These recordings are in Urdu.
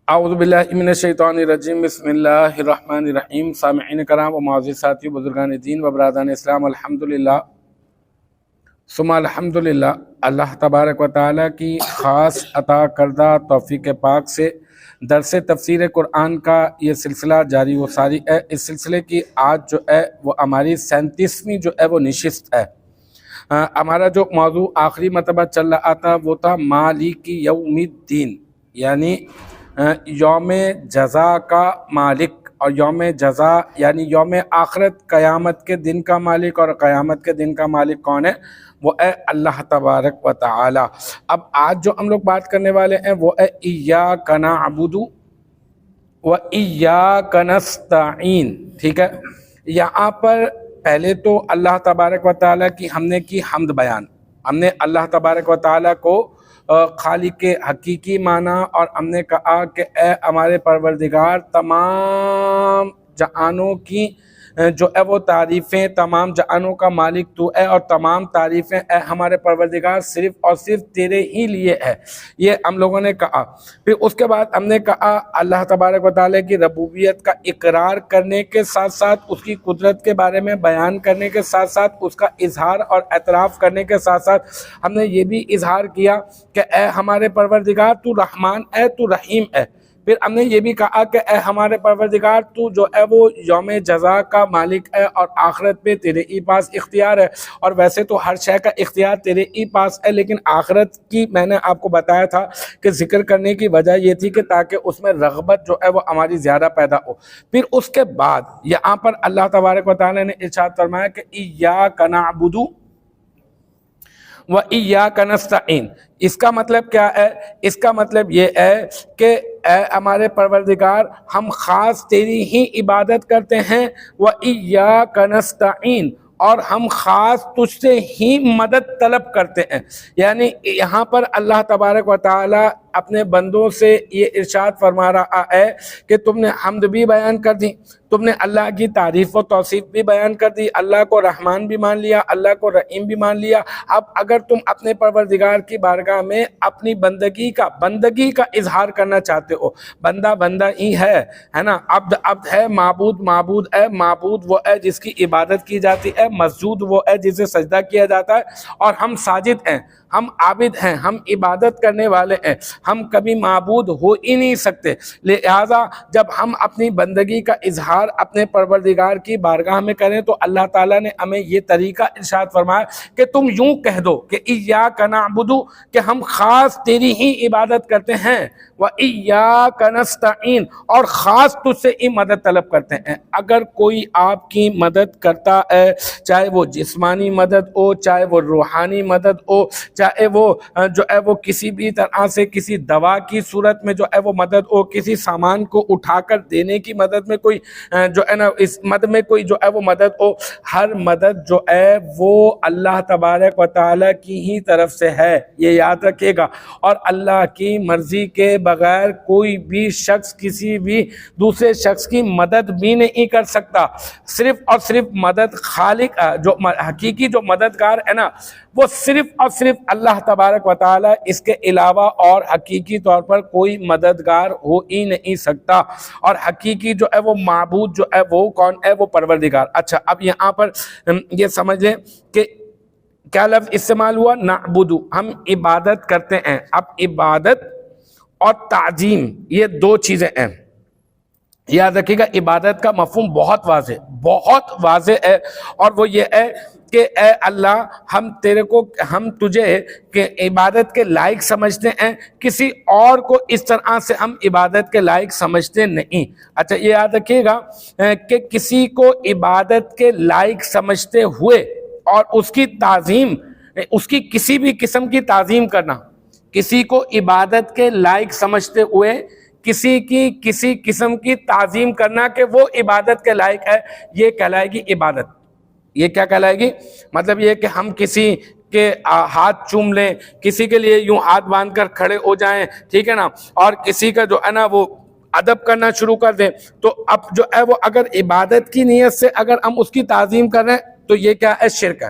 اعوذ باللہ من الشیطان الرجیم، بسم اللہ الرحمن الرحیم۔ سامعین کرام و معزز ساتھی، بزرگان دین و برادران اسلام، الحمدللہ ثم الحمدللہ، اللہ تبارک و تعالیٰ کی خاص عطا کردہ توفیق پاک سے درس تفسیر قرآن کا یہ سلسلہ جاری و ساری ہے۔ اس سلسلے کی آج جو ہے وہ ہماری 37ویں جو ہے وہ نشست ہے۔ ہمارا جو موضوع آخری مرتبہ چل رہا تھا وہ تھا مالک یوم الدین، یعنی یوم جزا کا مالک، اور یوم جزا یعنی یوم آخرت، قیامت کے دن کا مالک، اور قیامت کے دن کا مالک کون ہے؟ وہ ہے اللہ تبارک و تعالی۔ اب آج جو ہم لوگ بات کرنے والے ہیں وہ ہے ایاک نعبد و ایاک نستعین، ٹھیک ہے؟ یہاں پر پہلے تو اللہ تبارک و تعالیٰ کی ہم نے کی حمد بیان، ہم نے اللہ تبارک و تعالیٰ کو خالق حقیقی مانا، اور ہم نے کہا کہ اے ہمارے پروردگار، تمام جہانوں کی جو ہے وہ تعریفیں، تمام جہانوں کا مالک تو ہے، اور تمام تعریفیں اے ہمارے پروردگار صرف اور صرف تیرے ہی لیے ہے، یہ ہم لوگوں نے کہا۔ پھر اس کے بعد ہم نے کہا اللہ تبارک و تعالیٰ کی ربوبیت کا اقرار کرنے کے ساتھ ساتھ، اس کی قدرت کے بارے میں بیان کرنے کے ساتھ ساتھ، اس کا اظہار اور اعتراف کرنے کے ساتھ ساتھ ہم نے یہ بھی اظہار کیا کہ اے ہمارے پروردگار تو رحمان ہے، تو رحیم ہے۔ پھر ہم نے یہ بھی کہا کہ اے ہمارے پروردگار تو جو ہے وہ یوم جزا کا مالک ہے، اور آخرت پہ تیرے ہی پاس اختیار ہے، اور ویسے تو ہر شے کا اختیار تیرے ہی پاس ہے، لیکن آخرت کی میں نے آپ کو بتایا تھا کہ ذکر کرنے کی وجہ یہ تھی کہ تاکہ اس میں رغبت جو ہے وہ ہماری زیادہ پیدا ہو۔ پھر اس کے بعد یہاں پر اللہ تبارک و تعالیٰ نے ارشاد فرمایا کہ ایاک نعبد وَإِيَّاكَ نَسْتَعِينُ۔ اس کا مطلب کیا ہے؟ اس کا مطلب یہ ہے کہ اے ہمارے پروردگار، ہم خاص تیری ہی عبادت کرتے ہیں، وَإِيَّاكَ نَسْتَعِينُ، اور ہم خاص تجھ سے ہی مدد طلب کرتے ہیں۔ یعنی یہاں پر اللہ تبارک و تعالی اپنے بندوں سے یہ ارشاد فرما رہا ہے کہ تم نے حمد بھی بیان کر دی، تم نے اللہ کی تعریف و توصیف بھی بیان کر دی، اللہ کو رحمان بھی مان لیا، اللہ کو رحیم بھی مان لیا۔ اب اگر تم اپنے پروردگار کی بارگاہ میں اپنی بندگی کا اظہار کرنا چاہتے ہو، بندہ بندہ ہی ہے نا، عبد عبد ہے، معبود معبود ہے، معبود وہ ہے جس کی عبادت کی جاتی ہے، مسجود وہ ہے جسے سجدہ کیا جاتا ہے، اور ہم ساجد ہیں، ہم عابد ہیں، ہم عبادت کرنے والے ہیں، ہم کبھی معبود ہو ہی نہیں سکتے۔ لہذا جب ہم اپنی بندگی کا اظہار اپنے پروردگار کی بارگاہ میں کریں تو اللہ تعالیٰ نے ہمیں یہ طریقہ ارشاد فرمایا کہ تم یوں کہہ دو کہ ایاک نعبد، کہ ہم خاص تیری ہی عبادت کرتے ہیں، وَإِيَّاكَ نَسْتَعِينُ، اور خاص تجھ سے ہی مدد طلب کرتے ہیں۔ اگر کوئی آپ کی مدد کرتا ہے، چاہے وہ جسمانی مدد ہو، چاہے وہ روحانی مدد ہو، چاہے وہ جو ہے وہ کسی بھی طرح سے کسی دوا کی صورت میں جو ہے وہ مدد ہو، کسی سامان کو اٹھا کر دینے کی مدد میں کوئی جو ہے نا اس مدد میں کوئی جو ہے وہ مدد ہو، ہر مدد جو ہے وہ اللہ تبارک و تعالیٰ کی ہی طرف سے ہے، یہ یاد رکھیے گا۔ اور اللہ کی مرضی کے بغیر کوئی بھی شخص کسی بھی دوسرے شخص کی مدد بھی نہیں کر سکتا۔ صرف اور صرف مدد خالق جو حقیقی جو مددگار ہے نا، وہ صرف اور صرف اللہ تبارک و تعالی، اس کے علاوہ اور حقیقی طور پر کوئی مددگار ہو ہی نہیں سکتا۔ اور حقیقی جو ہے وہ معبود جو ہے وہ کون ہے؟ وہ پروردگار۔ اچھا، اب یہاں پر یہ سمجھ لیں کہ کیا لفظ استعمال ہوا؟ نعبد، ہم عبادت کرتے ہیں۔ اب عبادت اور تعظیم یہ دو چیزیں ہیں، یاد رکھیے گا۔ عبادت کا مفہوم بہت واضح ہے، اور وہ یہ ہے کہ اے اللہ، ہم تجھے کہ عبادت کے لائق سمجھتے ہیں، کسی اور کو اس طرح سے ہم عبادت کے لائق سمجھتے نہیں۔ اچھا، یہ یاد رکھیے گا کہ کسی کو عبادت کے لائق سمجھتے ہوئے اور اس کی تعظیم، اس کی کسی بھی قسم کی تعظیم کرنا، کسی کو عبادت کے لائق سمجھتے ہوئے کسی کی کسی قسم کی تعظیم کرنا کہ وہ عبادت کے لائق ہے، یہ کہلائے گی عبادت۔ یہ کیا کہلائے گی؟ مطلب یہ کہ ہم کسی کے ہاتھ چوم لیں، کسی کے لیے یوں ہاتھ باندھ کر کھڑے ہو جائیں، ٹھیک ہے نا، اور کسی کا جو ہے نا وہ ادب کرنا شروع کر دیں، تو اب جو ہے وہ اگر عبادت کی نیت سے اگر ہم اس کی تعظیم کر رہے ہیں تو یہ کیا ہے؟ شرک ہے۔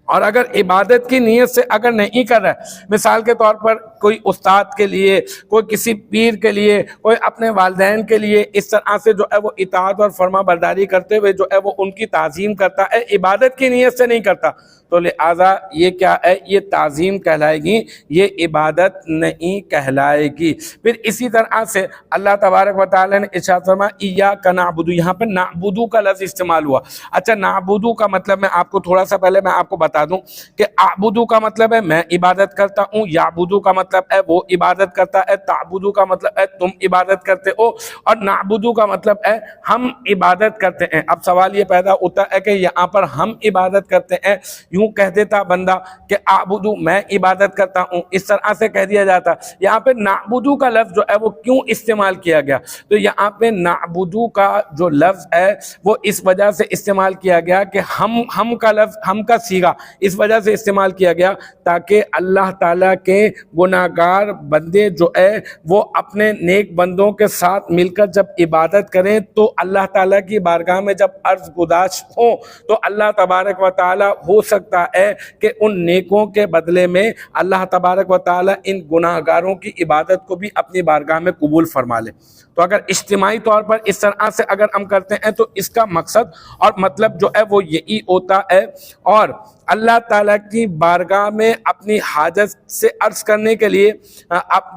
اور اگر عبادت کی نیت سے اگر نہیں کر رہے، مثال کے طور پر کوئی استاد کے لیے، کوئی کسی پیر کے لیے، کوئی اپنے والدین کے لیے اس طرح سے جو ہے وہ اطاعت اور فرما برداری کرتے ہوئے جو ہے وہ ان کی تعظیم کرتا ہے، عبادت کی نیت سے نہیں کرتا، تو لہٰذا یہ کیا ہے، یہ تعظیم کہلائے گی، یہ عبادت نہیں کہلائے گی۔ پھر اسی طرح سے اللہ تبارک و تعالیٰ نے ارشاد فرمایا ایاک نعبد، یہاں پہ نعبد کا لفظ استعمال ہوا۔ اچھا، نعبد کا مطلب میں آپ کو تھوڑا سا پہلے میں آپ کو بتا دوں کہ اعبد کا مطلب ہے میں عبادت کرتا ہوں، یعبد کا مطلب ہے وہ عبادت کرتا ہے، تعبد کا مطلب ہے تم عبادت کرتے ہو، اور نعبد کا مطلب ہے ہم عبادت کرتے ہیں۔ اب سوال یہ پیدا ہوتا ہے کہ یہاں پر ہم عبادت کرتے ہیں، یوں کہہ دیتا بندہ کہ اعبدو میں عبادت کرتا ہوں، اس طرح سے کہہ دیا جاتا۔ یہاں پہ نعبدو کا لفظ جو ہے وہ کیوں استعمال کیا گیا؟ تو یہاں پہ نعبدو کا جو لفظ ہے وہ اس وجہ سے استعمال کیا گیا کہ ہم کا لفظ، ہم کا صیغہ اس وجہ سے استعمال کیا گیا تاکہ اللہ تعالیٰ کے گناہگار بندے جو ہے وہ اپنے نیک بندوں کے ساتھ مل کر جب عبادت کریں تو اللہ تعالیٰ کی بارگاہ میں جب عرض گزار ہوں تو اللہ تبارک و تعالیٰ ہو سکتا ہے کہ ان نیکوں کے بدلے میں اللہ تبارک و تعالیٰ ان گناہگاروں کی عبادت کو بھی اپنی بارگاہ میں قبول فرما لے۔ تو اگر اجتماعی طور پر اس طرح سے اگر ہم کرتے ہیں تو اس کا مقصد اور مطلب جو ہے وہ یہی ہوتا ہے، اور اللہ تعالیٰ کی بارگاہ میں اپنی حاجت سے عرض کرنے کے لیے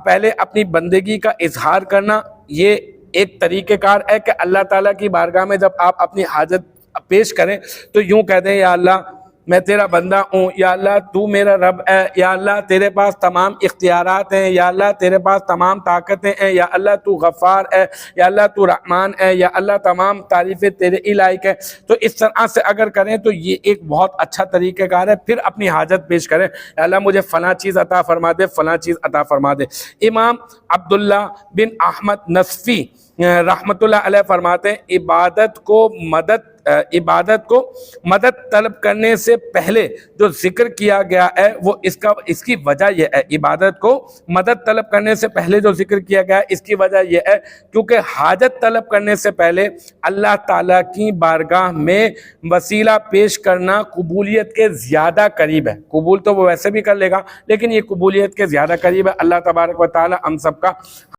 پہلے اپنی بندگی کا اظہار کرنا، یہ ایک طریقہ کار ہے کہ اللہ تعالیٰ کی بارگاہ میں جب آپ اپنی حاجت پیش کریں تو یوں کہہ دیں یا اللہ میں تیرا بندہ ہوں، یا اللہ تو میرا رب ہے، یا اللہ تیرے پاس تمام اختیارات ہیں، یا اللہ تیرے پاس تمام طاقتیں ہیں، یا اللہ تو غفار ہے، یا اللہ تو رحمان ہے، یا اللہ تمام تعریفیں تیرے ہی لائق ہے۔ تو اس طرح سے اگر کریں تو یہ ایک بہت اچھا طریقہ کار ہے۔ پھر اپنی حاجت پیش کریں، یا اللہ مجھے فلاں چیز عطا فرما دے، فلاں چیز عطا فرما دے۔ امام عبداللہ بن احمد نصفی رحمۃ اللہ علیہ فرماتے ہیں عبادت کو مدد طلب کرنے سے پہلے جو ذکر کیا گیا ہے وہ اس کی وجہ یہ ہے، عبادت کو مدد طلب کرنے سے پہلے جو ذکر کیا گیا ہے اس کی وجہ یہ ہے کیونکہ حاجت طلب کرنے سے پہلے اللہ تعالیٰ کی بارگاہ میں وسیلہ پیش کرنا قبولیت کے زیادہ قریب ہے۔ قبول تو وہ ویسے بھی کر لے گا لیکن یہ قبولیت کے زیادہ قریب ہے۔ اللہ تبارک و تعالیٰ ہم سب کا